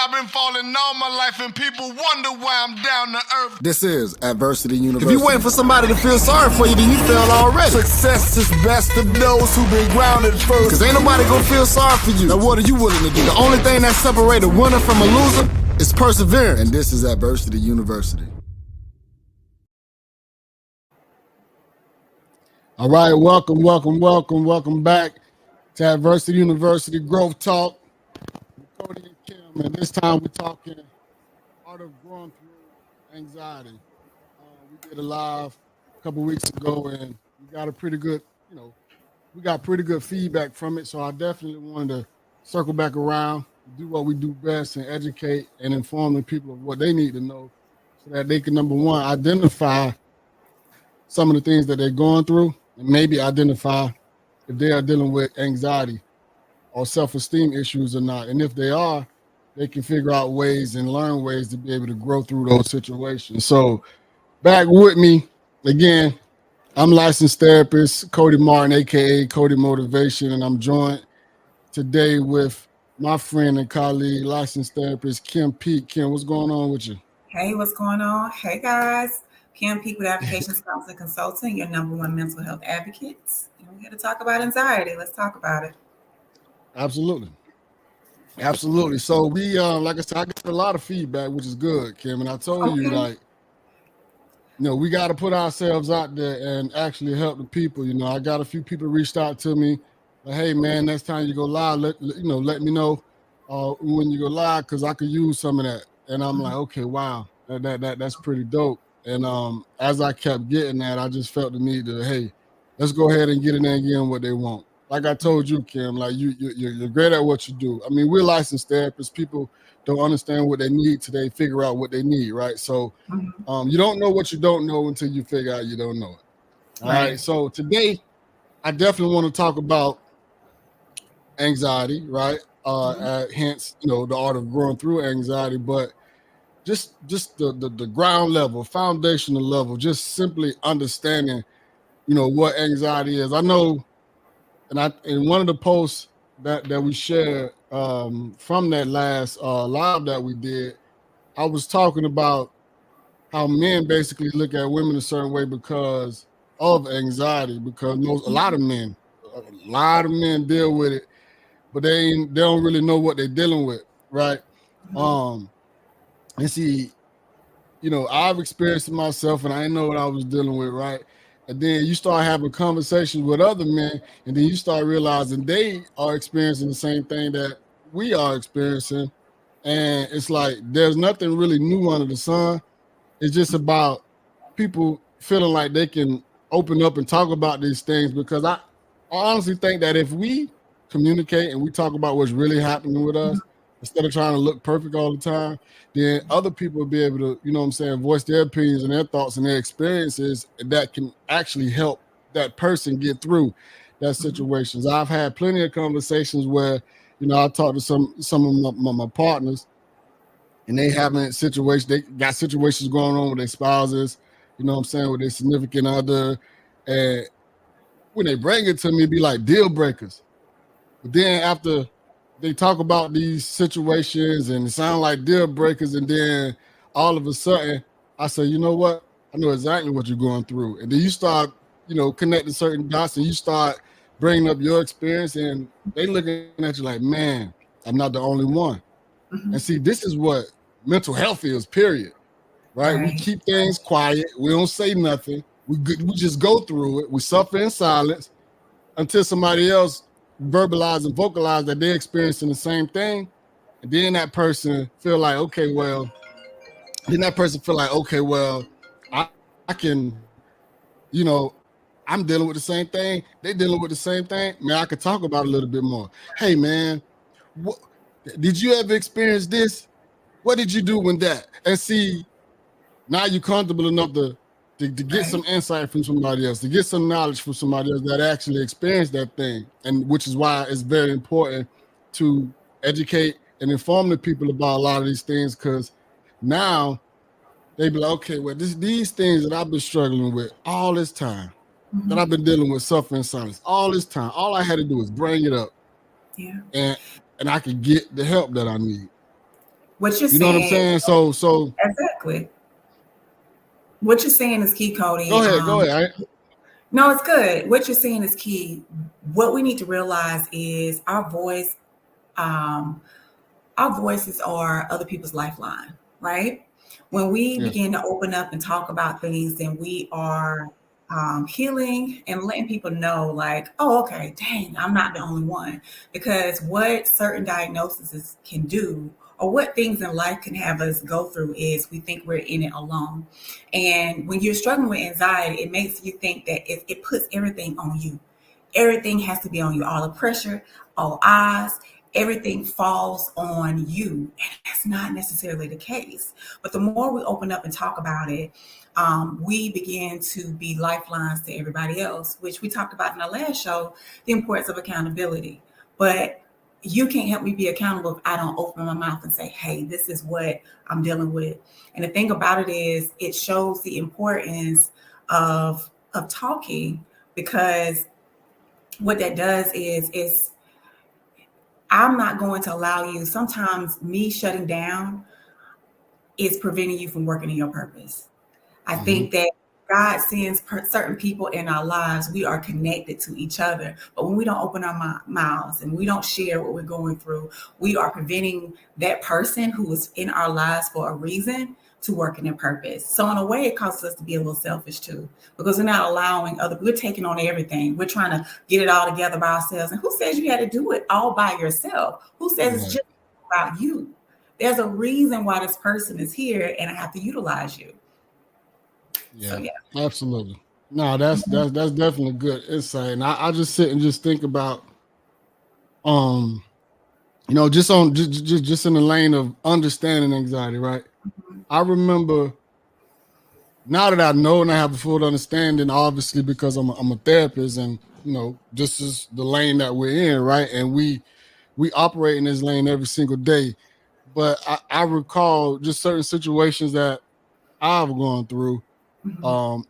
I've been falling all my life, and people wonder why I'm down to earth. This is Adversity University. If you waiting for somebody to feel sorry for you, then you failed already. Success is best of those who've been grounded first. Cause ain't nobody gonna feel sorry for you. Now what are you willing to do? The only thing that separates a winner from a loser is perseverance. And this is Adversity University. All right, welcome back to Adversity University Growth Talk. Cody and Kim, and this time we're talking art of growing through anxiety. We did a live a couple weeks ago, and we got a pretty good, we got pretty good feedback from it. So I definitely wanted to circle back around, do what we do best, and educate and inform the people of what they need to know, so that they can, number one, identify some of the things that they're going through, and maybe identify if they are dealing with anxiety or self-esteem issues or not. And if they are, they can figure out ways and learn ways to be able to grow through those situations. So back with me again, I'm licensed therapist Cody Martin, aka Cody Motivation, and I'm joined today with my friend and colleague, licensed therapist Kim Peek. Kim, what's going on with you? Hey, what's going on? Hey guys, Kim Peek with Applications Counseling Consulting, your number one mental health advocate. And we're here to talk about anxiety. Let's talk about it. Absolutely. So we, like I said, I get a lot of feedback, which is good, Kim. And I told you, we got to put ourselves out there and actually help the people. I got a few people reached out to me, like, hey man, next time you go live, let me know when you go live, because I could use some of that. And I'm like, okay, wow, that's pretty dope. And as I kept getting that, I just felt the need to, hey, let's go ahead and get in there and give them what they want. Like I told you, Kim, like you're great at what you do. I mean, we're licensed therapists. People don't understand what they need till they figure out what they need, right? So you don't know what you don't know until you figure out you don't know it. All right. So today, I definitely want to talk about anxiety, right? Hence, the art of growing through anxiety, but just the ground level, foundational level, just simply understanding, what anxiety is. I know. And in one of the posts that we shared from that last live that we did, I was talking about how men basically look at women a certain way because of anxiety, because a lot of men deal with it, but they don't really know what they're dealing with, right? And see, I've experienced it myself, and I didn't know what I was dealing with, right? And then you start having conversations with other men, and then you start realizing they are experiencing the same thing that we are experiencing. And it's like there's nothing really new under the sun. It's just about people feeling like they can open up and talk about these things, because I honestly think that if we communicate and we talk about what's really happening with us, instead of trying to look perfect all the time, then other people will be able to, voice their opinions and their thoughts and their experiences that can actually help that person get through that situations. I've had plenty of conversations where, I talked to some of my partners, and they got situations going on with their spouses, with their significant other. And when they bring it to me, it'd be like deal breakers. But then after they talk about these situations and it sound like deal breakers, and then all of a sudden I say, you know what? I know exactly what you're going through. And then you start, connecting certain dots, and you start bringing up your experience, and they looking at you like, man, I'm not the only one. And see, this is what mental health is, period. Right? We keep things quiet. We don't say nothing. We just go through it. We suffer in silence until somebody else verbalize and vocalize that they're experiencing the same thing, and then that person feel like, okay, well, I can, I'm dealing with the same thing. They dealing with the same thing. Man, I could talk about it a little bit more. Hey, man, did you ever experience this? What did you do when that? And see, now you're comfortable enough to get some insight from somebody else, to get some knowledge from somebody else that actually experienced that thing. And which is why it's very important to educate and inform the people about a lot of these things, because now they be like, okay, well, these things that I've been struggling with all this time, that I've been dealing with suffering silence all this time, all I had to do is bring it up. Yeah. And I could get the help that I need. What you're You know what I'm saying, saying? So exactly. What you're saying is key, Cody. go ahead. No, it's good. What you're saying is key. What we need to realize is um, our voices are other people's lifeline, right? When we Yeah. begin to open up and talk about things, then we are healing and letting people know, like, oh, okay, dang, I'm not the only one. Because what certain diagnoses can do, or what things in life can have us go through, is we think we're in it alone. And when you're struggling with anxiety, it makes you think that it puts everything on you. Everything has to be on you, all the pressure, all eyes, everything falls on you. And that's not necessarily the case. But the more we open up and talk about it, we begin to be lifelines to everybody else, which we talked about in our last show, the importance of accountability. But you can't help me be accountable if I don't open my mouth and say, hey, this is what I'm dealing with. And the thing about it is, it shows the importance of talking, because what that does is I'm not going to allow you. Sometimes me shutting down is preventing you from working in your purpose. I think that God sends certain people in our lives. We are connected to each other. But when we don't open our mouths and we don't share what we're going through, we are preventing that person who is in our lives for a reason to work in their purpose. So in a way, it causes us to be a little selfish too, because we're not allowing we're taking on everything. We're trying to get it all together by ourselves. And who says you had to do it all by yourself? Who says it's just about you? There's a reason why this person is here, and I have to utilize you. Yeah, So, yeah. Absolutely. No, that's definitely good insight. And I just sit and just think about, just just in the lane of understanding anxiety, right? I remember, now that I know and I have a full understanding, obviously because I'm a therapist, and this is the lane that we're in, right? And we operate in this lane every single day. But I recall just certain situations that I've gone through,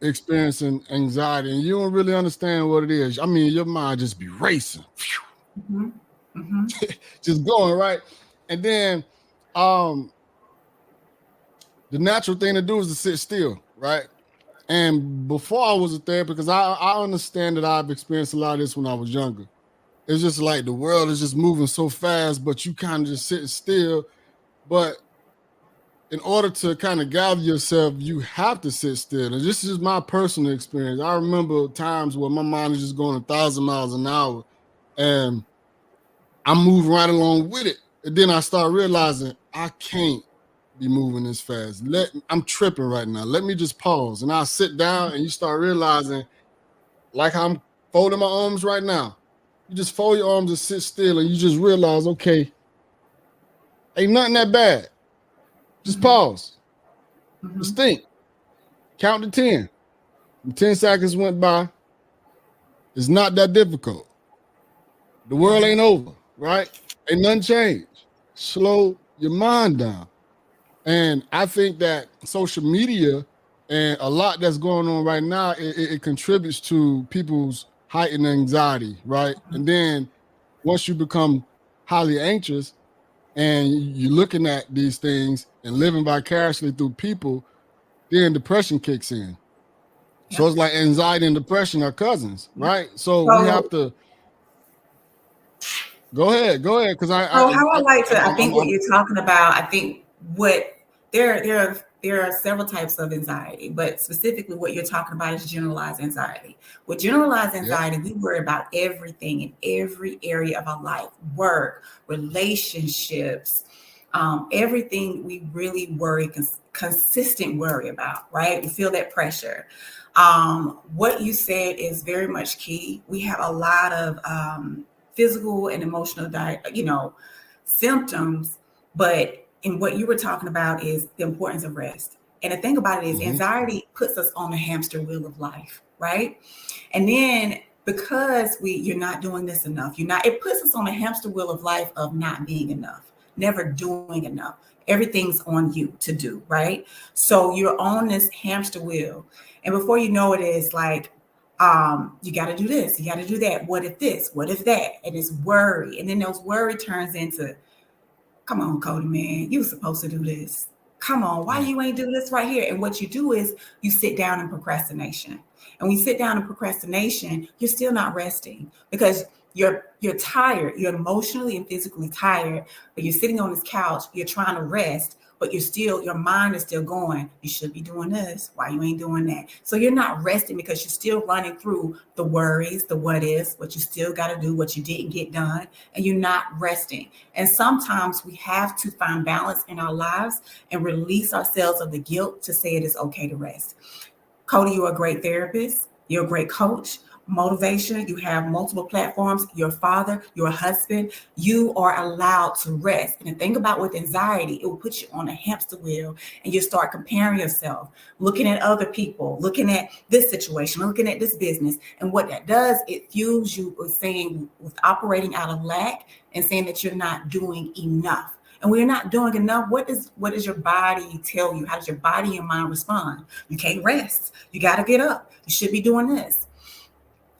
experiencing anxiety, and you don't really understand what it is. I mean, your mind just be racing, just going, right? And then the natural thing to do is to sit still, right? And before I was a therapist, because I understand that I've experienced a lot of this when I was younger. It's just like the world is just moving so fast, but you kind of just sitting still. But in order to kind of gather yourself, you have to sit still. And this is my personal experience. I remember times where my mind is just going 1,000 miles an hour, and I'm moving right along with it. And then I start realizing I can't be moving this fast. I'm tripping right now. Let me just pause. And I sit down, and you start realizing, like I'm folding my arms right now. You just fold your arms and sit still, and you just realize, okay, ain't nothing that bad. Just pause. Just think. Count to 10. 10 seconds went by. It's not that difficult. The world ain't over, right? Ain't nothing changed. Slow your mind down. And I think that social media and a lot that's going on right now, it contributes to people's heightened anxiety, right? And then once you become highly anxious and you're looking at these things and living vicariously through people, then depression kicks in. Yep. So it's like anxiety and depression are cousins, right? So we have to go ahead, because I think what you're talking about. I think there are several types of anxiety, but specifically what you're talking about is generalized anxiety. With generalized anxiety, we worry about everything in every area of our life: work, relationships, everything we really worry, consistent worry about, right? We feel that pressure. What you said is very much key. We have a lot of physical and emotional symptoms, but in what you were talking about is the importance of rest. And the thing about it is anxiety puts us on the hamster wheel of life, right? And then because you're not doing this enough, it puts us on the hamster wheel of life of not being enough, never doing enough. Everything's on you to do, right? So you're on this hamster wheel. And before you know it, is like, you got to do this, you got to do that. What if this? What if that? And it's worry. And then those worry turns into come on, Cody, man, you were supposed to do this. Come on, why you ain't do this right here? And what you do is you sit down in procrastination. And when you sit down in procrastination, you're still not resting because you're tired. You're emotionally and physically tired, but you're sitting on this couch, you're trying to rest, but your mind is still going, you should be doing this. Why you ain't doing that? So you're not resting because you're still running through the worries, the what ifs, what you still got to do, what you didn't get done, and you're not resting. And sometimes we have to find balance in our lives and release ourselves of the guilt to say it is okay to rest. Cody, you're a great therapist. You're a great coach. Motivation. You have multiple platforms. You're a father. You're a husband. You are allowed to rest. And the thing about with anxiety, it will put you on a hamster wheel and you start comparing yourself, looking at other people, looking at this situation, looking at this business. And what that does, it fuels you with operating out of lack and saying that you're not doing enough. And when you're not doing enough, what does your body tell you? How does your body and mind respond? You can't rest. You got to get up. You should be doing this.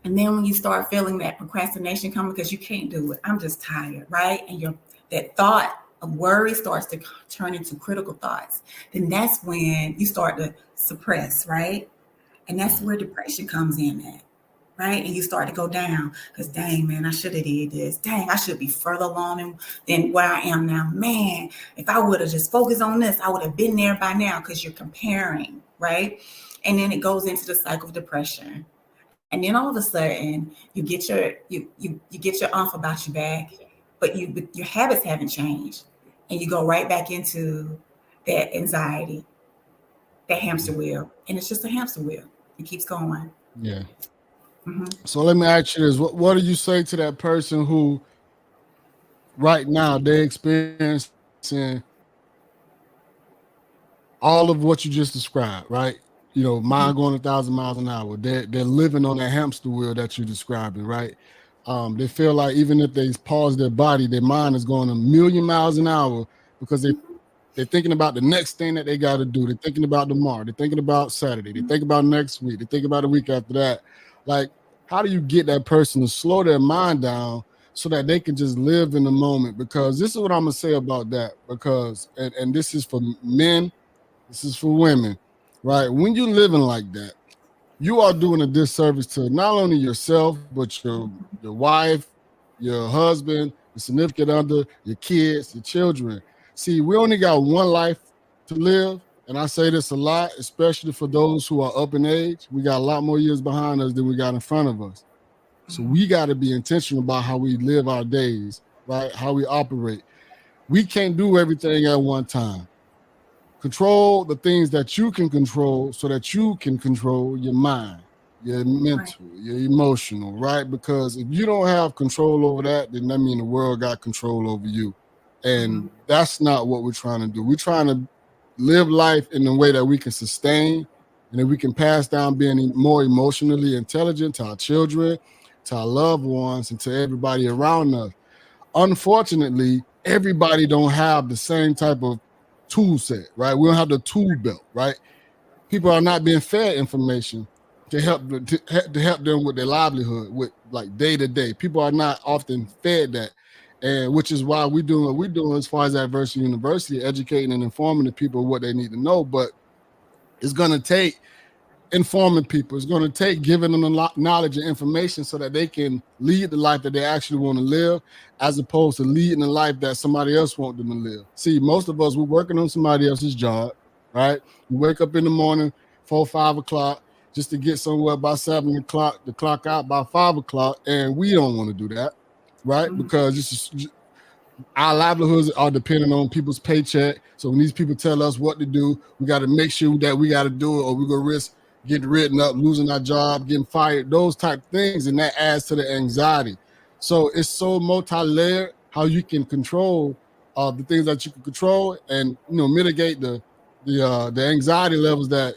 And then when you start feeling that procrastination coming because you can't do it, I'm just tired, right? And that thought of worry starts to turn into critical thoughts. Then that's when you start to suppress, right? And that's where depression comes in at, right? And you start to go down because, dang, man, I should have did this. Dang, I should be further along than where I am now. Man, if I would have just focused on this, I would have been there by now because you're comparing, right? And then it goes into the cycle of depression. And then all of a sudden, you get your umph about your back, but your habits haven't changed, and you go right back into that anxiety, that hamster wheel, and it's just a hamster wheel. It keeps going. Yeah. Mm-hmm. So let me ask you this: what do you say to that person who, right now, they're experiencing all of what you just described, right? You know, mind going 1,000 miles an hour. They're living on that hamster wheel that you're describing, right? They feel like even if they pause their body, their mind is going 1,000,000 miles an hour because they're thinking about the next thing that they got to do. They're thinking about tomorrow. They're thinking about Saturday. They think about next week. They think about the week after that. Like, how do you get that person to slow their mind down so that they can just live in the moment? Because this is what I'm going to say about that. Because, and this is for men, this is for women. Right. When you're living like that, you are doing a disservice to not only yourself, but your wife, your husband, your significant other, your kids, your children. See, we only got one life to live. And I say this a lot, especially for those who are up in age. We got a lot more years behind us than we got in front of us. So we got to be intentional about how we live our days, right? How we operate. We can't do everything at one time. Control the things that you can control so that you can control your mind, your mental, your emotional, right? Because if you don't have control over that, then that means the world got control over you. And that's not what we're trying to do. We're trying to live life in a way that we can sustain and that we can pass down being more emotionally intelligent to our children, to our loved ones, and to everybody around us. Unfortunately, everybody don't have the same type of tool set, right? We don't have the tool belt, right? People are not being fed information to help them with their livelihood, with like day to day. People are not often fed that, and which is why we're doing what we're doing as far as Adversity University, educating and informing the people what they need to know. But it's going to take informing people. It's going to take giving them the knowledge and information so that they can lead the life that they actually want to live, as opposed to leading the life that somebody else wants them to live. See, most of us, we're working on somebody else's job, right? We wake up in the morning, 4, 5 o'clock, just to get somewhere by 7 o'clock, to clock out by 5 o'clock, and we don't want to do that, right? Because our livelihoods are dependent on people's paycheck. So when these people tell us what to do, we got to make sure that we got to do it, or we're going to risk getting written up, losing our job, getting fired, those type of things, and that adds to the anxiety. So it's so multi-layered how you can control the things that you can control, and mitigate the anxiety levels that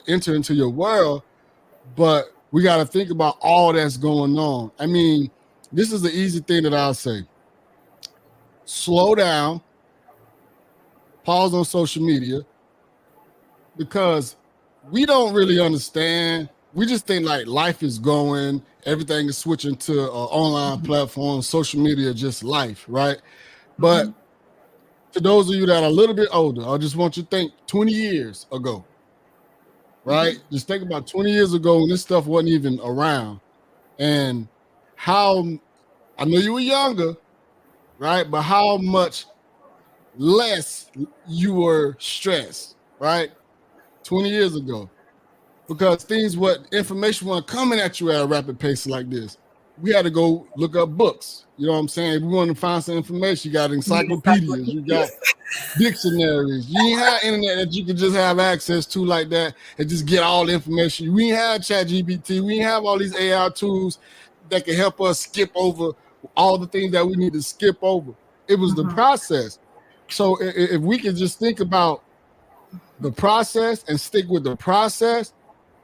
enter into your world. But we got to think about all that's going on. I mean, this is the easy thing that I'll say: slow down, pause on social media, because we don't really understand. We just think like life is going, everything is switching to online platforms, social media, just life, right? But to those of you that are a little bit older, I just want you to think 20 years ago, right? Mm-hmm. Just think about 20 years ago when this stuff wasn't even around, and how, I know you were younger, right? But how much less you were stressed, right? 20 years ago. Because information wasn't coming at you at a rapid pace like this. We had to go look up books. You know what I'm saying? If we want to find some information, you got encyclopedias, you got dictionaries. You ain't have internet that you could just have access to like that and just get all the information. We ain't have ChatGPT. We ain't have all these AI tools that can help us skip over all the things that we need to skip over. It was the process. So if we can just think about the process and stick with the process,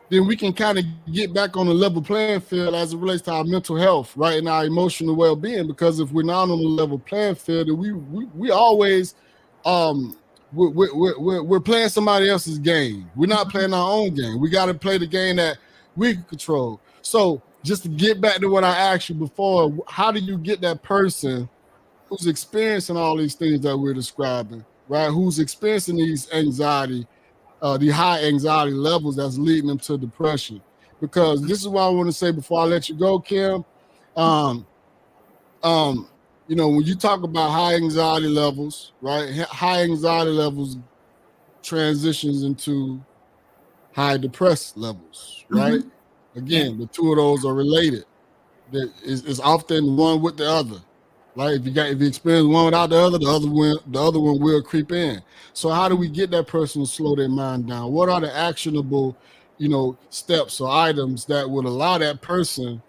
then we can kind of get back on the level playing field as it relates to our mental health, right, and our emotional well-being. Because if we're not on the level playing field, then we always we're playing somebody else's game. We're not playing our own game. We got to play the game that we can control. So just to get back to what I asked you before, how do you get that person who's experiencing all these things that we're describing, right? Who's experiencing these anxiety, the high anxiety levels that's leading them to depression? Because this is what I want to say before I let you go, Kim. You know, when you talk about high anxiety levels, right? High anxiety levels transitions into high depressed levels, right? Again, the two of those are related. It's often one with the other. Right? If you experience one without the other one will creep in. So how do we get that person to slow their mind down? What are the actionable, steps or items that would allow that person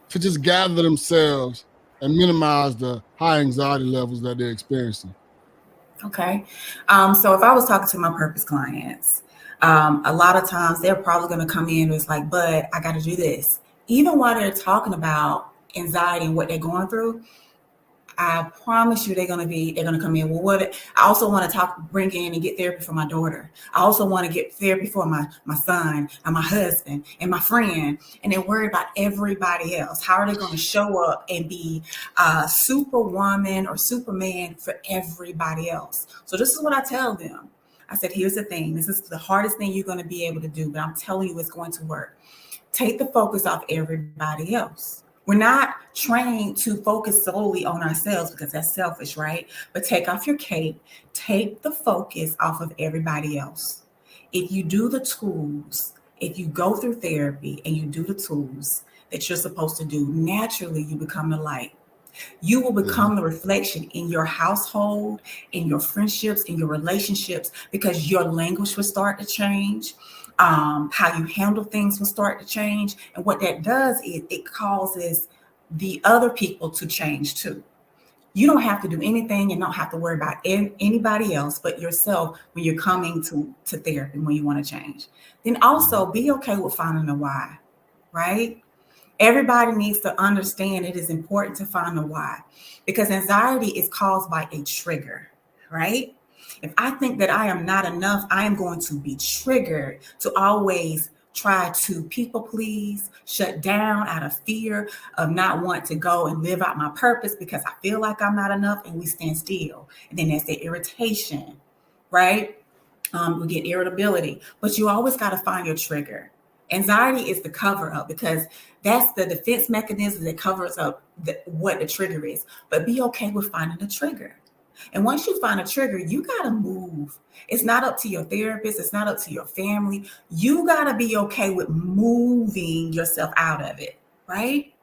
to just gather themselves and minimize the high anxiety levels that they're experiencing? Okay. So if I was talking to my purpose clients, a lot of times they're probably going to come in and it's like, but I got to do this. Even while they're talking about anxiety and what they're going through, I promise you they're going to come in. Well, I also want to bring in and get therapy for my daughter. I also want to get therapy for my son and my husband and my friend. And they're worried about everybody else. How are they going to show up and be superwoman or superman for everybody else? So this is what I tell them. I said, here's the thing. This is the hardest thing you're going to be able to do, but I'm telling you it's going to work. Take the focus off everybody else. We're not trained to focus solely on ourselves because that's selfish, right? But take off your cape, take the focus off of everybody else. If you do the tools, if you go through therapy and you do the tools that you're supposed to do, naturally you become the light. You will become the reflection in your household, in your friendships, in your relationships, because your language will start to change. How you handle things will start to change. And what that does is it causes the other people to change too. You don't have to do anything and don't have to worry about anybody else but yourself when you're coming to therapy, when you want to change. Then also be okay with finding the why, right? Everybody needs to understand it is important to find the why, because anxiety is caused by a trigger, right? If I think that I am not enough, I am going to be triggered to always try to people please, shut down out of fear of not wanting to go and live out my purpose because I feel like I'm not enough, and we stand still. And then there's the irritation, right? We get irritability, but you always got to find your trigger. Anxiety is the cover up because that's the defense mechanism that covers up what the trigger is. But be okay with finding the trigger. And once you find a trigger, you got to move. It's not up to your therapist. It's not up to your family. You got to be okay with moving yourself out of it, right?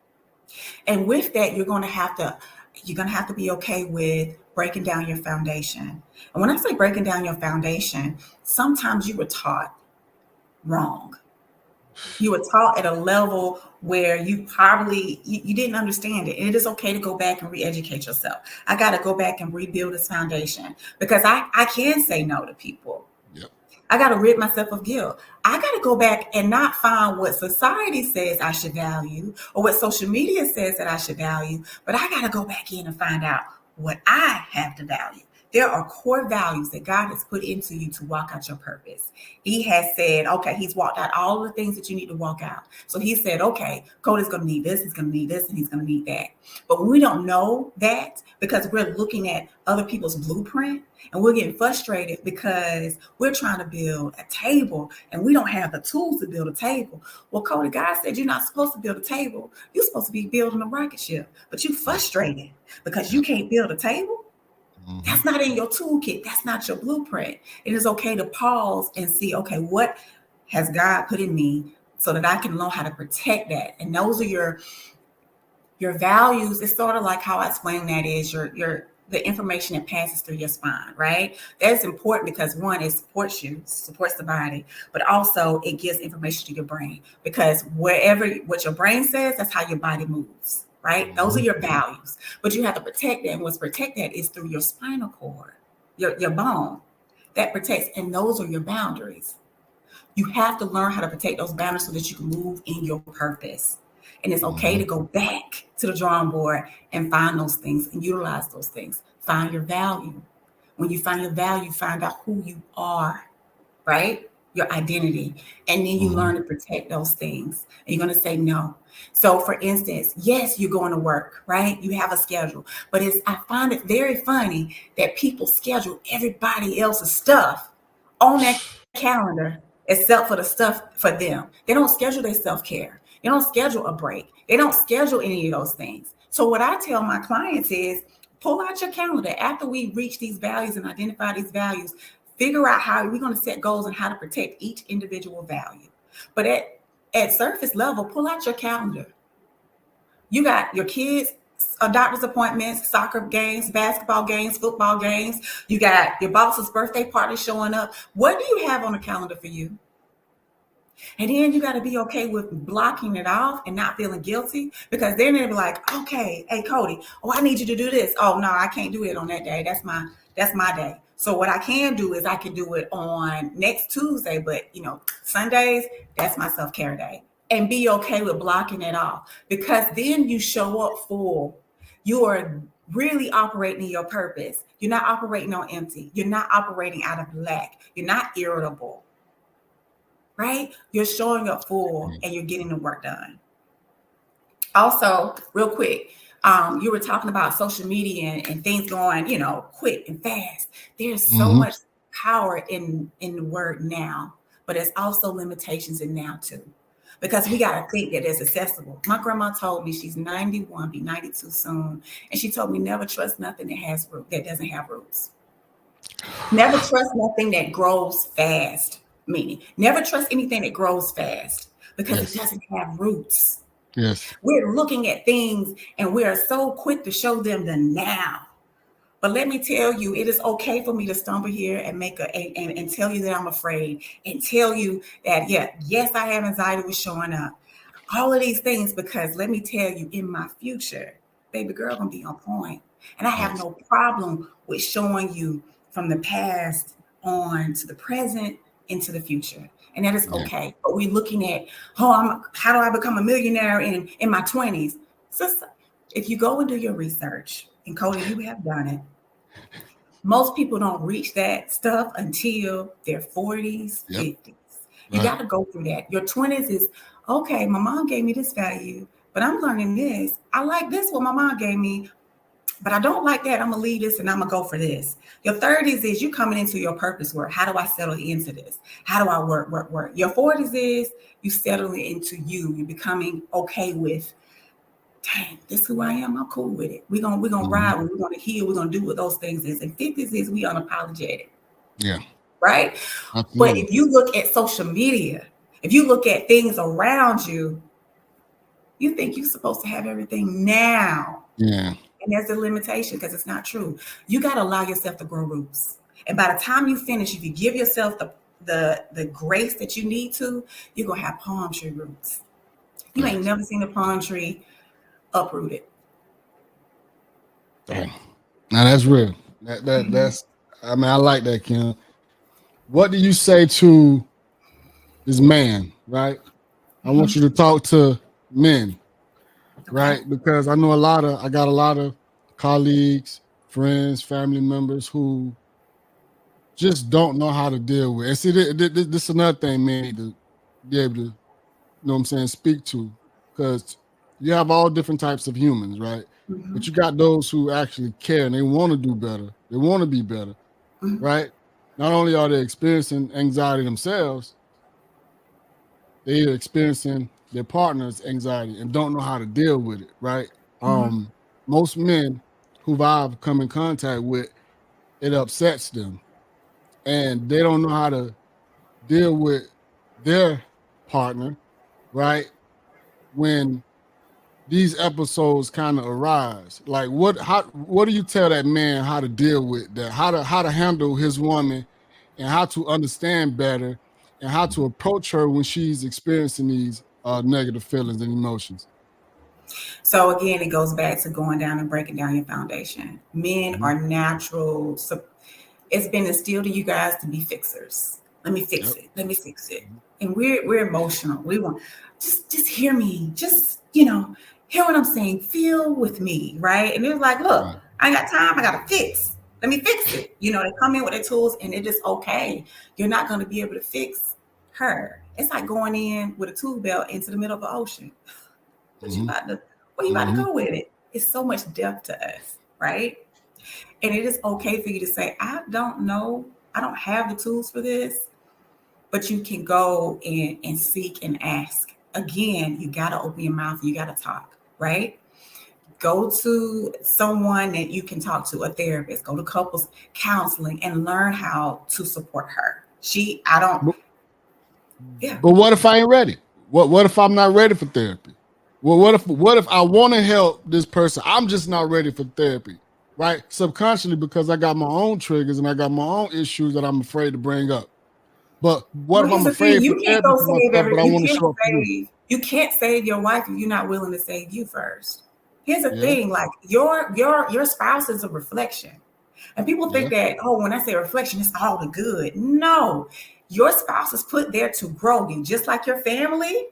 And with that, you're going to have to be okay with breaking down your foundation. And when I say breaking down your foundation, sometimes you were taught wrong. You were taught at a level where you probably you didn't understand it. And it is okay to go back and re-educate yourself. I got to go back and rebuild this foundation because I can say no to people. Yep. I got to rid myself of guilt. I got to go back and not find what society says I should value or what social media says that I should value, but I got to go back in and find out what I have to value. There are core values that God has put into you to walk out your purpose. He has said, okay, he's walked out all the things that you need to walk out. So he said, okay, Cody's going to need this, he's going to need this, and he's going to need that. But when we don't know that, because we're looking at other people's blueprint and we're getting frustrated because we're trying to build a table and we don't have the tools to build a table. Well, Cody, God said you're not supposed to build a table. You're supposed to be building a rocket ship, but you're frustrated because you can't build a table. That's not in your toolkit. That's not your blueprint. It is okay to pause and see, okay, what has God put in me so that I can know how to protect that? And those are your values. It's sort of like how I explain that is the information that passes through your spine, right? That's important because one, it supports you, supports the body, but also it gives information to your brain because what your brain says, that's how your body moves. Right? Those are your values, but you have to protect them. What's protect that is through your spinal cord, your bone that protects. And those are your boundaries. You have to learn how to protect those boundaries so that you can move in your purpose. And it's okay to go back to the drawing board and find those things and utilize those things. Find your value. When you find your value, find out who you are, right? Your identity. And then you learn to protect those things. And you're going to say no. So for instance, yes, you're going to work, right? You have a schedule, but I find it very funny that people schedule everybody else's stuff on that calendar except for the stuff for them. They don't schedule their self-care. They don't schedule a break. They don't schedule any of those things. So what I tell my clients is pull out your calendar after we reach these values and identify these values, figure out how we're going to set goals and how to protect each individual value. But at surface level, pull out your calendar. You got your kids' doctor's appointments, soccer games, basketball games, football games. You got your boss's birthday party showing up. What do you have on the calendar for you? And then you got to be okay with blocking it off and not feeling guilty, because then they'll be like, okay, hey, Cody, I need you to do this. Oh, no, I can't do it on that day. That's my day. So what I can do is I can do it on next Tuesday, but Sundays, that's my self-care day. And be okay with blocking it off, because then you show up full. You are really operating in your purpose. You're not operating on empty. You're not operating out of lack. You're not irritable, right? You're showing up full and you're getting the work done. Also, real quick, you were talking about social media and things going, quick and fast. There's so much power in the word now, but there's also limitations in now too, because we got to think that it's accessible. My grandma told me, she's 91, be 92 soon, and she told me never trust nothing that doesn't have roots. Never trust nothing that grows fast. Meaning, never trust anything that grows fast because it doesn't have roots. Yes. We're looking at things and we are so quick to show them the now. But let me tell you, it is okay for me to stumble here and and tell you that I'm afraid, and tell you that, yes, I have anxiety with showing up. All of these things, because let me tell you, in my future, baby girl gonna be on point. And I have no problem with showing you from the past on to the present into the future. And that is okay. But we're looking at, how do I become a millionaire in my 20s? So if you go and do your research, and Cody, you have done it, most people don't reach that stuff until their 40s, 50s. You got to go through that. Your 20s is, okay, my mom gave me this value, but I'm learning this. I like this, what my mom gave me, but I don't like that. I'm going to leave this and I'm going to go for this. Your 30s is you coming into your purpose work. How do I settle into this? How do I work? Your 40s is you settling into you. You're becoming okay with, dang, this is who I am. I'm cool with it. We're gonna ride. We're gonna heal. We're gonna do what those things is. And 50s is we unapologetic. Yeah. Right? Absolutely. But if you look at social media, if you look at things around you, you think you're supposed to have everything now. Yeah. And there's a limitation, because it's not true. You got to allow yourself to grow roots. And by the time you finish, if you give yourself the grace that you need to, you're going to have palm tree roots. You ain't never seen a palm tree uprooted. Damn. Now that's real. That's, I mean, I like that, Kim. What do you say to this man, right? I want you to talk to men. Right, because I got a lot of colleagues, friends, family members who just don't know how to deal with. And see, this is another thing men need to be able to, you know what I'm saying, speak to, because you have all different types of humans, right? Mhm. But you got those who actually care and they want to do better. They want to be better, Mhm. right? Not only are they experiencing anxiety themselves, they are experiencing their partner's anxiety and don't know how to deal with it, right? Mhm. Most men who I've come in contact with, it upsets them, and they don't know how to deal with their partner, right? When these episodes kind of arise, like what do you tell that man how to deal with that, how to handle his woman, and how to understand better, and how to approach her when she's experiencing these negative feelings and emotions? So again, it goes back to going down and breaking down your foundation. Men Mhm. are natural. So it's been instilled to you guys to be fixers. Let me fix Yep. it. Let me fix it. Mhm. And we're emotional. We want just hear me. Just hear what I'm saying. Feel with me, right? And they're like, look, Right. I ain't got time. I got to fix. Let me fix it. They come in with their tools, and it is okay. You're not going to be able to fix her. It's like going in with a tool belt into the middle of the ocean. What you Mhm. about to? Where you about to Mhm. go with it? It's so much depth to us, right? And it is okay for you to say, I don't know. I don't have the tools for this, but you can go and seek and ask. Again, you got to open your mouth. You got to talk, right? Go to someone that you can talk to, a therapist, go to couples counseling and learn how to support her. I don't, But, yeah. but what if I ain't ready? What if I'm not ready for therapy? Well, what if I want to help this person? I'm just not ready for therapy, right? Subconsciously, because I got my own triggers and I got my own issues that I'm afraid to bring up. But what Well, if here's I'm the thing: afraid for you can't therapy go for save myself, but I want to show up for you? you can't save your wife if you're not willing to save you first. Here's the Yeah, thing: like your spouse is a reflection, and people think yeah, that when I say reflection, it's all the good. No, your spouse is put there to grow you, just like your family.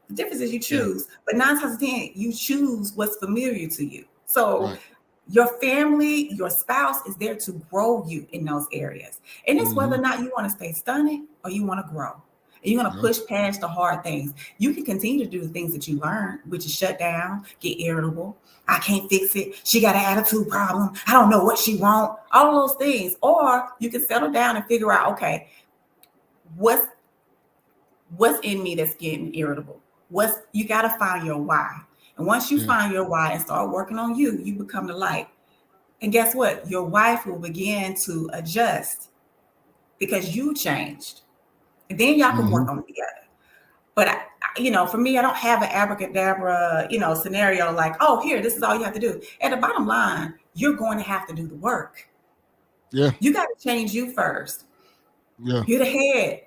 The difference is you yeah, choose, but 9 times out of 10, you choose what's familiar to you. So right. your family, your spouse is there to grow you in those areas. And it's whether Mm-hmm. or not you want to stay stunted or you want to grow. And you're going to Yeah, push past the hard things. You can continue to do the things that you learn, which is shut down, get irritable. I can't fix it. She got an attitude problem. I don't know what she want. All of those things. Or you can settle down and figure out, okay, what's in me that's getting irritable? You got to find your why. And once you yeah, find your why and start working on you, you become the light. And guess what? Your wife will begin to adjust because you changed. And then y'all can mm-hmm. work on it together. But for me, I don't have an abracadabra, scenario like, oh, here, this is all you have to do. At the bottom line, you're going to have to do the work. Yeah, You got to change you first. yeah, You're the head.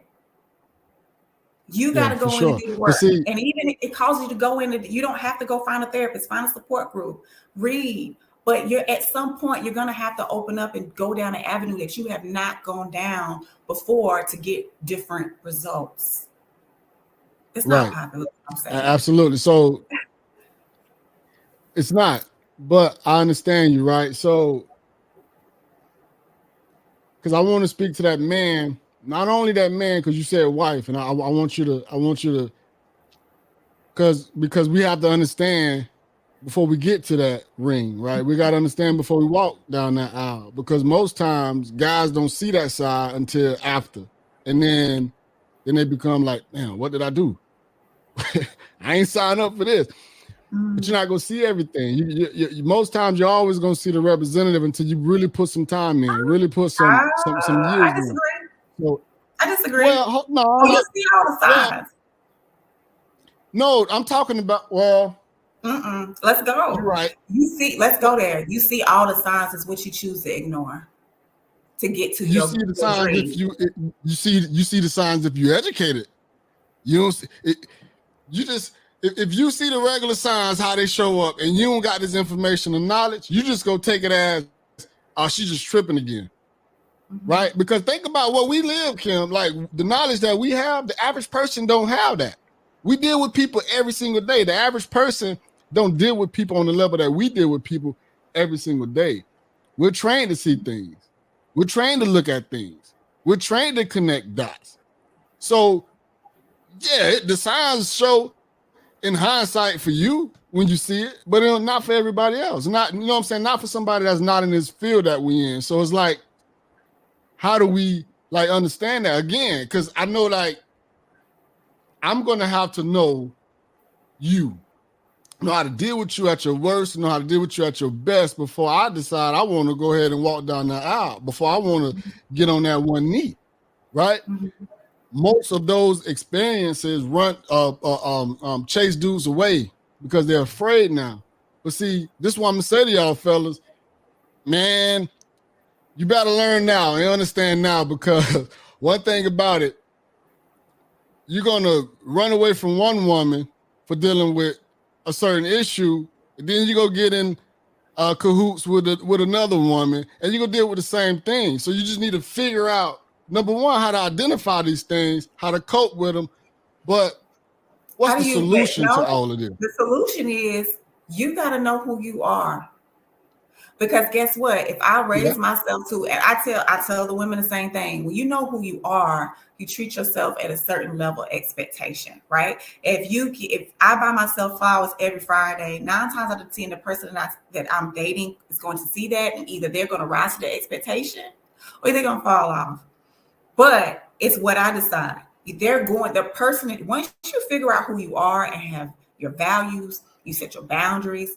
You got yeah, to for go in and sure. do the But work. see, And even it causes you to go in, you don't have to go find a therapist, find a support group, read. But you're at some point, you're going to have to open up and go down an avenue that you have not gone down before to get different results. It's not right, popular, I'm saying. absolutely. So it's not, but I understand you, right? So, because I want to speak to that man, not only that man, because you said wife, and I want you to, because we have to understand before we get to that ring, right? We got to understand before we walk down that aisle, because most times guys don't see that side until after, and then they become like, man, what did I do? I ain't signed up for this. But you're Mm. not gonna see everything. Most times you're always gonna see the representative until you really put some time in, really put some I years in. disagree. So, I disagree. well, no, Oh, you see all the well, signs. no, I'm talking about. Well, Let's you're go. right. Let's Well, go there. You see all the signs is what you choose to ignore to get to you see the your signs if dream. you see the signs if you're educated. You don't see it. You just if you see the regular signs how they show up and you don't got this information and knowledge, you just go take it as, oh, she's just tripping again. Mhm. Right? Because think about what we live, Kim. Like the knowledge that we have, the average person don't have that. We deal with people every single day. The average person don't deal with people on the level that we deal with people every single day. We're trained to see things. We're trained to look at things. We're trained to connect dots. So, yeah, the signs show in hindsight for you when you see it, but not for everybody else. Not, you know what I'm saying? Not for somebody that's not in this field that we in. So it's like, how do we like understand that again? Because I know like I'm gonna have to know you, know how to deal with you at your worst, know how to deal with you at your best before I decide I want to go ahead and walk down that aisle, before I want to get on that one knee, right? Most of those experiences chase dudes away because they're afraid now. But see, this is what I'm gonna say to y'all fellas, man, you better learn now and understand now, because one thing about it, you're gonna run away from one woman for dealing with a certain issue, and then you go get in cahoots with another woman, and you're gonna deal with the same thing. So you just need to figure out, number one, how to identify these things, how to cope with them. But what's the solution to all of this? The solution is you got to know who you are. Because guess what? If I raise myself to, and I tell the women the same thing. When you know who you are, you treat yourself at a certain level of expectation, right? If I buy myself flowers every Friday, 9 times out of 10, the person that I'm dating is going to see that, and either they're going to rise to the expectation or they're going to fall off. But it's what I decide. The person, once you figure out who you are and have your values, you set your boundaries,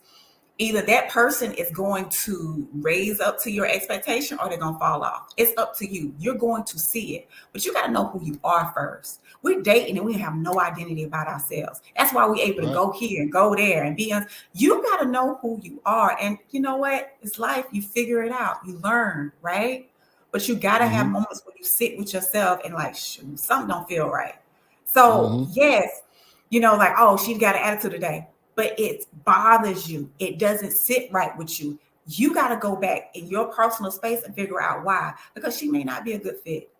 either that person is going to raise up to your expectation or they're going to fall off. It's up to you. You're going to see it, but you got to know who you are first. We're dating and we have no identity about ourselves. That's why we're able to go here and go there and be on. You got to know who you are. And you know what? It's life. You figure it out. You learn, right? But you got to have moments where you sit with yourself and like, shoot, something don't feel right. So yes, like, oh, she got an attitude today, but it bothers you. It doesn't sit right with you. You got to go back in your personal space and figure out why, because she may not be a good fit.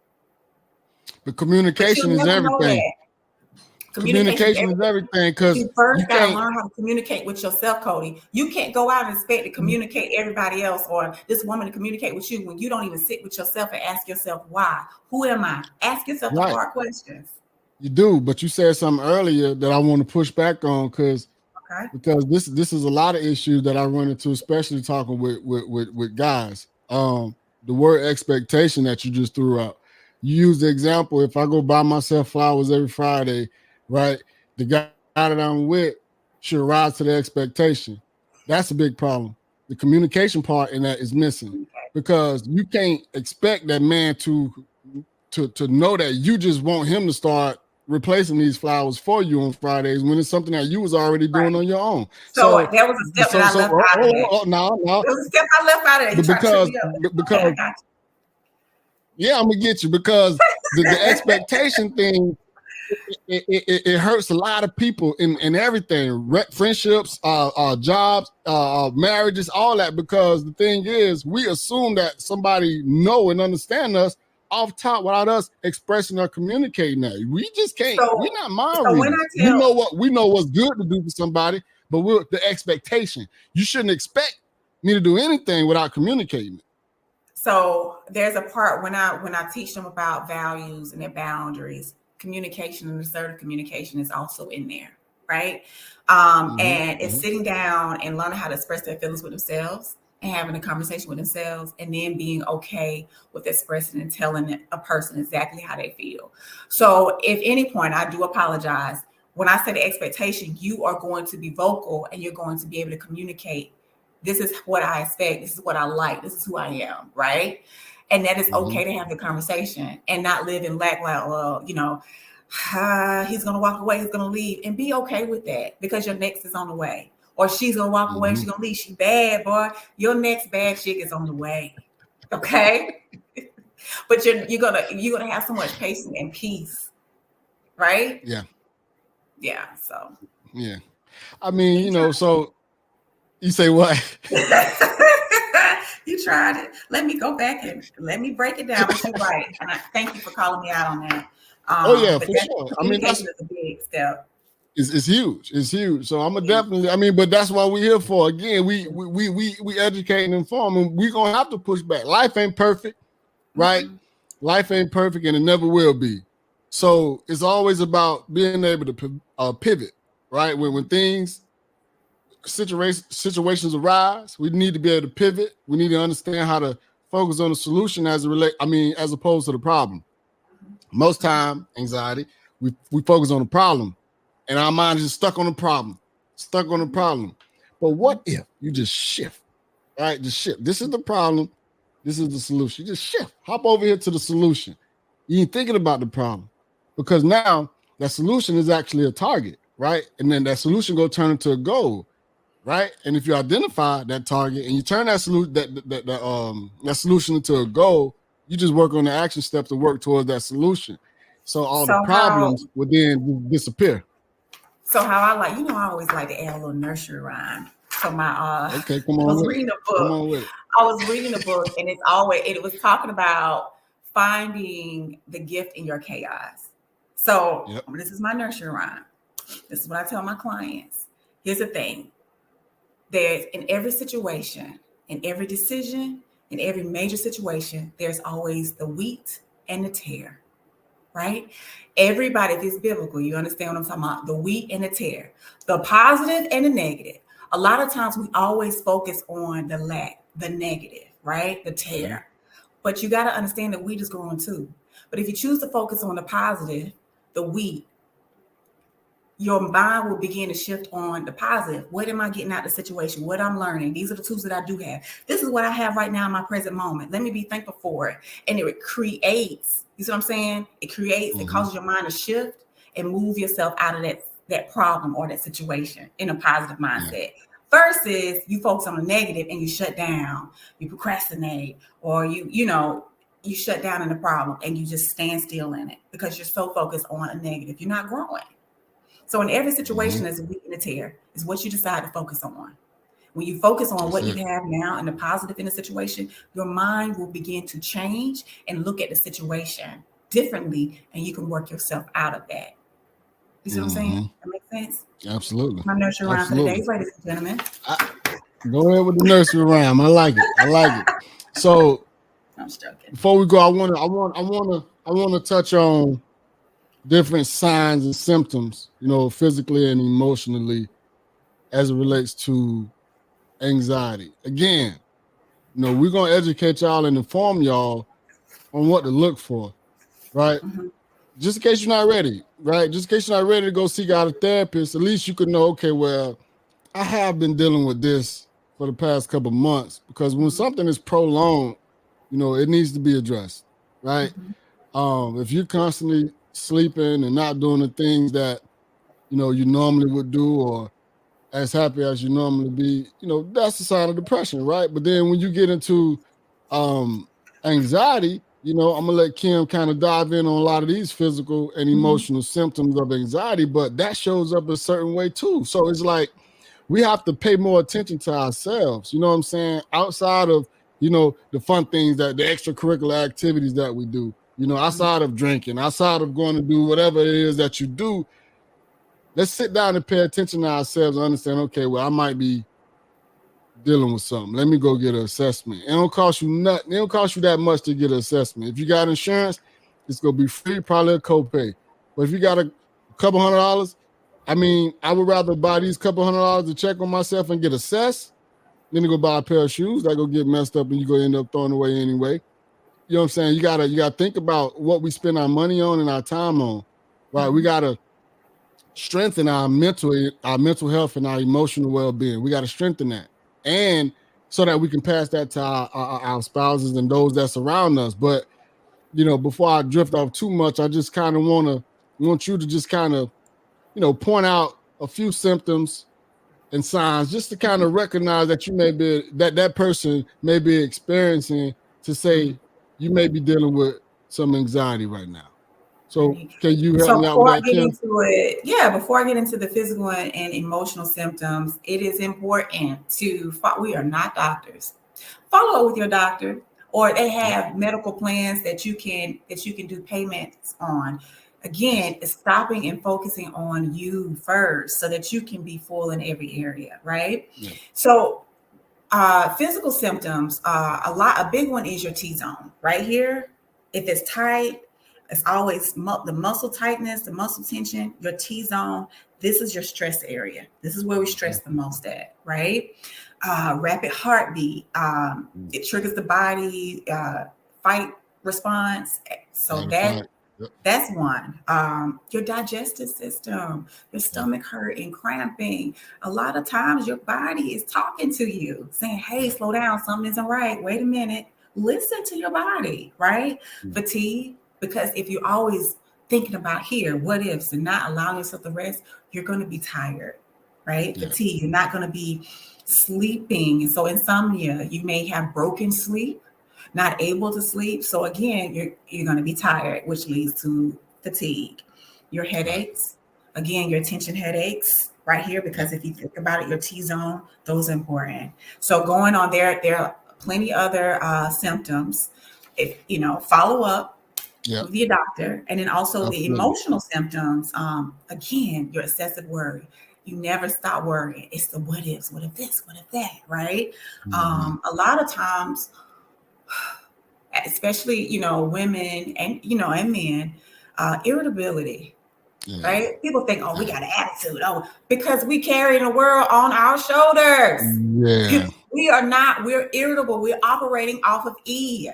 But communication is everything. Communication is everything, because you first got to learn how to communicate with yourself, Cody. You can't go out and expect to communicate everybody else or this woman to communicate with you when you don't even sit with yourself and ask yourself, why? Who am I? Ask yourself the hard questions. You do, but you said something earlier that I want to push back on, because this is a lot of issues that I run into, especially talking with guys. The word expectation that you just threw out. You use the example, if I go buy myself flowers every Friday, right? The guy that I'm with should rise to the expectation. That's a big problem. The communication part in that is missing, because you can't expect that man to know that you just want him to start replacing these flowers for you on Fridays when it's something that you was already doing on your own. So that was a step that I left out of it. No. It was a step I left out of it. Because yeah, I'm gonna get you, because the expectation thing, it hurts a lot of people in everything, friendships, jobs, marriages, all that. Because the thing is, we assume that somebody know and understand us off top without us expressing or communicating that. We just can't. We're not mind readers. We know what's good to do for somebody, but we're the expectation. You shouldn't expect me to do anything without communicating it. So there's a part when I teach them about values and their boundaries, communication and assertive communication is also in there, right? And it's sitting down and learning how to express their feelings with themselves and having a conversation with themselves, and then being okay with expressing and telling a person exactly how they feel. So if any point, I do apologize. When I say the expectation, you are going to be vocal and you're going to be able to communicate. This is what I expect. This is what I like. This is who I am, right? And that is okay to have the conversation and not live in lack, like, well, he's going to walk away, he's going to leave, and be okay with that, because your next is on the way. Or she's going to walk away, she's going to leave. She's bad, boy. Your next bad chick is on the way. Okay? But you're gonna have so much patience and peace, right? Yeah. Yeah. So. Yeah. I mean, so you say what? You tried it. Let me go back and let me break it down. But you're right. And I thank you for calling me out on that. For sure. I mean, that's a big step. It's huge. It's huge. So I'm gonna definitely. I mean, but that's what we're here for. Again, we educate and inform, and we're gonna have to push back. Life ain't perfect, right? Life ain't perfect, and it never will be. So it's always about being able to pivot, right? When things situations arise, we need to be able to pivot. We need to understand how to focus on the solution as opposed to the problem. Most time, anxiety, we focus on the problem, and our mind is just stuck on the problem. But what if you just shift, right? Just shift. This is the problem. This is the solution. You just shift. Hop over here to the solution. You ain't thinking about the problem, because now that solution is actually a target, right? And then that solution go turn into a goal, right? And if you identify that target and you turn that solution into a goal, you just work on the action steps to work towards that solution. So all the problems would then disappear. So how I like, I always like to add a little nursery rhyme. So okay, come on. I was reading a book. I was reading a book, and it was talking about finding the gift in your chaos. So This is my nursery rhyme. This is what I tell my clients. Here's the thing. There's in every situation, in every decision, in every major situation, there's always the wheat and the tare, right? Everybody, if it's biblical, you understand what I'm talking about, the wheat and the tare, the positive and the negative. A lot of times we always focus on the negative, right? The tare. But you got to understand that wheat is growing too. But if you choose to focus on the positive, the wheat, your mind will begin to shift on the positive. What am I getting out of the situation? What I'm learning? These are the tools that I do have. This is what I have right now in my present moment. Let me be thankful for it. And it creates, you see what I'm saying? It creates, it causes your mind to shift and move yourself out of that problem or that situation in a positive mindset. Versus you focus on the negative and you shut down, you procrastinate, or you shut down in the problem and you just stand still in it because you're so focused on a negative. You're not growing. So in every situation, there's a wheat and a tare. Is what you decide to focus on. When you focus on what you have now and the positive in the situation, your mind will begin to change and look at the situation differently, and you can work yourself out of that. You see what I'm saying? That makes sense? Absolutely. My nursery rhyme for the day, ladies and gentlemen. Go ahead with the nursery rhyme. I like it. So I'm joking. Before we go, I want to touch on different signs and symptoms, physically and emotionally, as it relates to anxiety. Again, we're gonna educate y'all and inform y'all on what to look for, right? Just in case you're not ready, right? Just in case you're not ready to go seek out a therapist, at least you could know, okay, well, I have been dealing with this for the past couple of months, because when something is prolonged, it needs to be addressed, right? If you're constantly sleeping and not doing the things that you normally would do, or as happy as you normally be, that's a sign of depression, right? But then when you get into anxiety, I'm gonna let Kim kind of dive in on a lot of these physical and emotional symptoms of anxiety, but that shows up a certain way too. So it's like we have to pay more attention to ourselves, you know what I'm saying? Outside of the fun things, that the extracurricular activities that we do, outside of drinking, outside of going to do whatever it is that you do, let's sit down and pay attention to ourselves and understand, okay, well, I might be dealing with something. Let me go get an assessment. It don't cost you nothing. It don't cost you that much to get an assessment. If you got insurance, it's going to be free, probably a copay. But if you got a couple $100, I would rather buy these couple $100 to check on myself and get assessed than to go buy a pair of shoes that go get messed up and you go end up throwing away anyway. You know what I'm saying? You gotta think about what we spend our money on and our time on, right? We gotta strengthen our mental health and our emotional well-being. We gotta strengthen that, and so that we can pass that to our spouses and those that surround us. But before I drift off too much, I just kind of want you to just kind of point out a few symptoms and signs, just to kind of recognize that you may be that person may be experiencing, to say you may be dealing with some anxiety right now. So can you help me out with that, Kim? Before I get into the physical and emotional symptoms, it is important to we are not doctors. Follow up with your doctor, or they have medical plans that you can do payments on. again, it's stopping and focusing on you first so that you can be full in every area, right? Yeah. So physical symptoms, a big one is your T-zone right here. If it's tight, it's always the muscle tightness, the muscle tension, your T-zone. This is your stress area. This is where we stress the most at, right? Rapid heartbeat. It triggers the body fight response. So that's one. Your digestive system, your stomach hurt and cramping. A lot of times your body is talking to you, saying, hey, slow down, something isn't right. Wait a minute. Listen to your body, right? Fatigue, because if you're always thinking about here, what ifs, and not allowing yourself to rest, you're going to be tired, right? Fatigue, you're not going to be sleeping. And so insomnia, you may have broken sleep, not able to sleep. So again, you're going to be tired, which leads to fatigue. Your headaches, again, your tension headaches right here, because if you think about it, your T-zone, those are important. So going on there are plenty other symptoms. If follow up with your doctor, and then also the emotional symptoms. Again, your excessive worry. You never stop worrying. It's the what ifs, what if this, what if that, right? A lot of times, especially women and and men, irritability. Right? People think, oh, we got an attitude. Oh, because we carry the world on our shoulders. Yeah. We're irritable. We're operating off of E.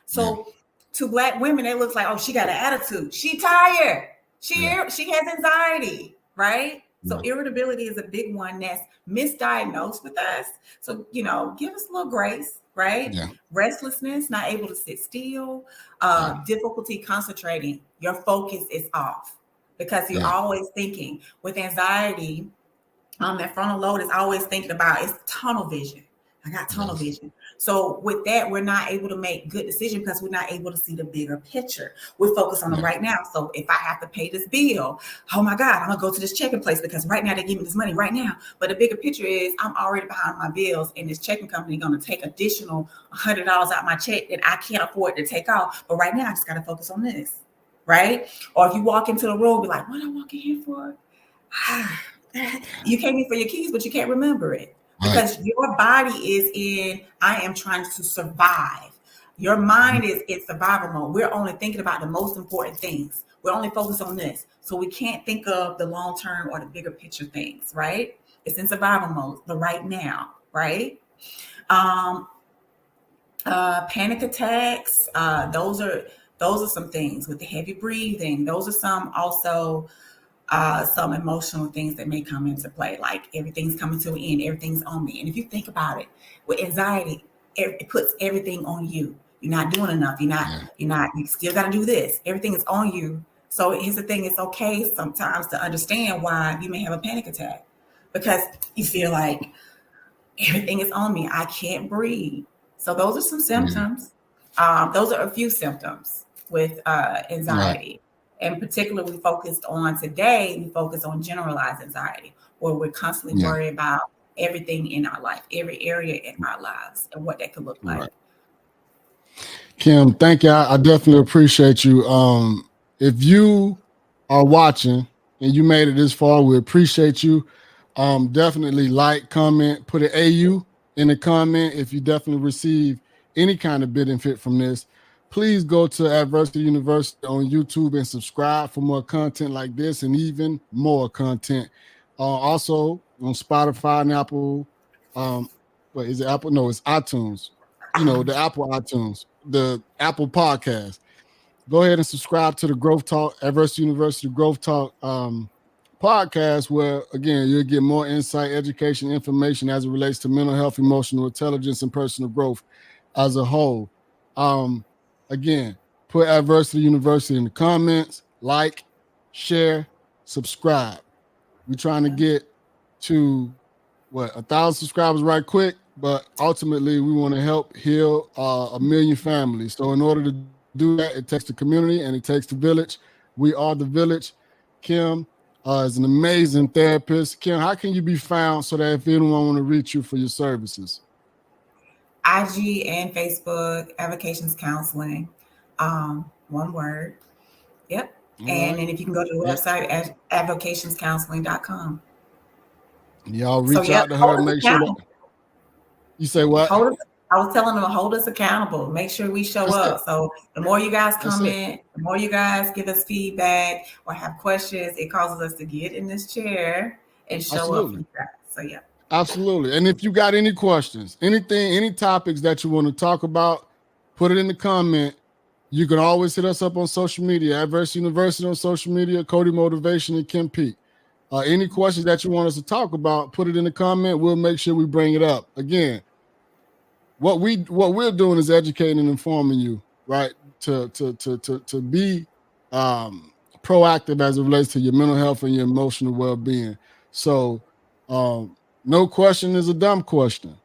So to Black women, it looks like, oh, she got an attitude. She tired. She has anxiety, right? So irritability is a big one that's misdiagnosed with us. So, give us a little grace, right? Restlessness, not able to sit still, difficulty concentrating. Your focus is off because you're always thinking. With anxiety, that frontal lobe is always thinking about, it's tunnel vision. I got tunnel vision. So with that, we're not able to make good decisions because we're not able to see the bigger picture. We're focused on it right now. So if I have to pay this bill, oh my God, I'm gonna go to this checking place because right now they give me this money right now. But the bigger picture is I'm already behind my bills, and this checking company gonna take additional $100 out my check that I can't afford to take off. But right now I just gotta focus on this, right? Or if you walk into the room, be like, what am I walking here for? You came in for your keys, but you can't remember it. Because your body is in, I am trying to survive. Your mind is in survival mode. We're only thinking about the most important things. We're only focused on this. So we can't think of the long-term or the bigger picture things, right? It's in survival mode, the right now, right? Panic attacks, those are some things with the heavy breathing. Those are some also some emotional things that may come into play, like everything's coming to an end, everything's on me. And if you think about it, with anxiety, it puts everything on you. You're not doing enough. You still got to do this. Everything is on you. So here's the thing. It's okay sometimes to understand why you may have a panic attack, because you feel like everything is on me. I can't breathe. So those are some symptoms. Those are a few symptoms with anxiety. And particularly we focus on generalized anxiety, where we're constantly worried about everything in our life, every area in our lives, and what that could look like. Kim, thank you. I definitely appreciate you. If you are watching and you made it this far, we appreciate you. Definitely like, comment, put an AU in the comment if you definitely receive any kind of benefit from this. Please go to Adversity University on YouTube and subscribe for more content like this and even more content. Also on Spotify and Apple. Is it Apple? No, it's iTunes. The Apple iTunes, the Apple Podcast. Go ahead and subscribe to the Growth Talk, Adversity University Growth Talk podcast, where, again, you'll get more insight, education, information as it relates to mental health, emotional intelligence, and personal growth as a whole. Again, put Adversity University in the comments, like, share, subscribe. We're trying to get to 1,000 subscribers right quick, but ultimately we want to help heal 1 million families. So in order to do that, it takes the community and it takes the village. We are the village. Kim is an amazing therapist. Kim, how can you be found so that if anyone want to reach you for your services? IG and Facebook, Avocations Counseling. One word. Yep. And then if you can go to the website at advocationscounseling.com. Y'all So reach out to her and make sure that you say what? I was telling them to hold us accountable. Make sure we show up. So the more you guys comment, the more you guys give us feedback or have questions, it causes us to get in this chair and show up for you guys. So yeah. Absolutely. And if you got any questions, anything, any topics that you want to talk about, put it in the comment. You can always hit us up on social media, Adversity University on social media, Cody Motivation, and Kim Peak. Any questions that you want us to talk about, put it in the comment. We'll make sure we bring it up. Again, what we're doing is educating and informing you, right? To be proactive as it relates to your mental health and your emotional well-being. So no question is a dumb question.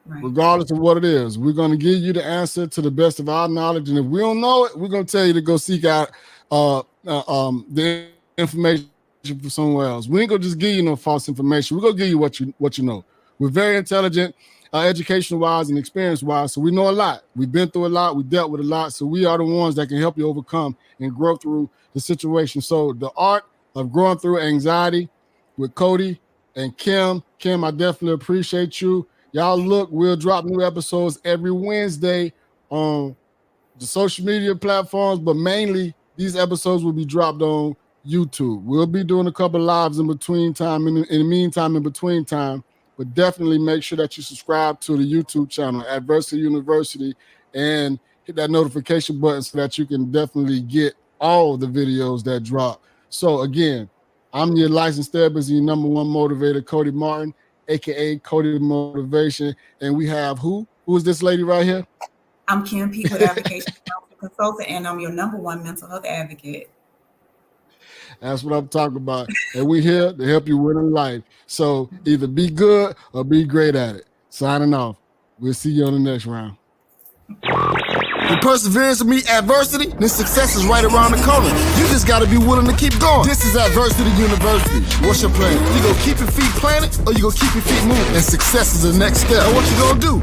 Right. Regardless of what it is, we're going to give you the answer to the best of our knowledge. And if we don't know it, we're going to tell you to go seek out the information from somewhere else. We ain't going to just give you no false information. We're going to give you what you know. We're very intelligent, education-wise and experience-wise, so we know a lot. We've been through a lot. We dealt with a lot. So we are the ones that can help you overcome and grow through the situation. So the art of growing through anxiety with Cody and Kim. Kim, I definitely appreciate you. Y'all look, we'll drop new episodes every Wednesday on the social media platforms, but mainly these episodes will be dropped on YouTube. We'll be doing a couple of lives in between time, in the meantime, in between time, but definitely make sure that you subscribe to the YouTube channel, Adversity University, and hit that notification button so that you can definitely get all the videos that drop. So again, I'm your licensed therapist and your number one motivator, Cody Martin, aka Cody Motivation. And we have who? Who is this lady right here? I'm Kim Peak with Advocation Counseling Consultant, and I'm your number one mental health advocate. That's what I'm talking about. And we're here to help you win in life. So either be good or be great at it. Signing off. We'll see you on the next round. When perseverance will meet adversity, then success is right around the corner. You just got to be willing to keep going. This is Adversity University. What's your plan? You gonna keep your feet planted or you gonna keep your feet moving? And success is the next step. Now what you gonna do?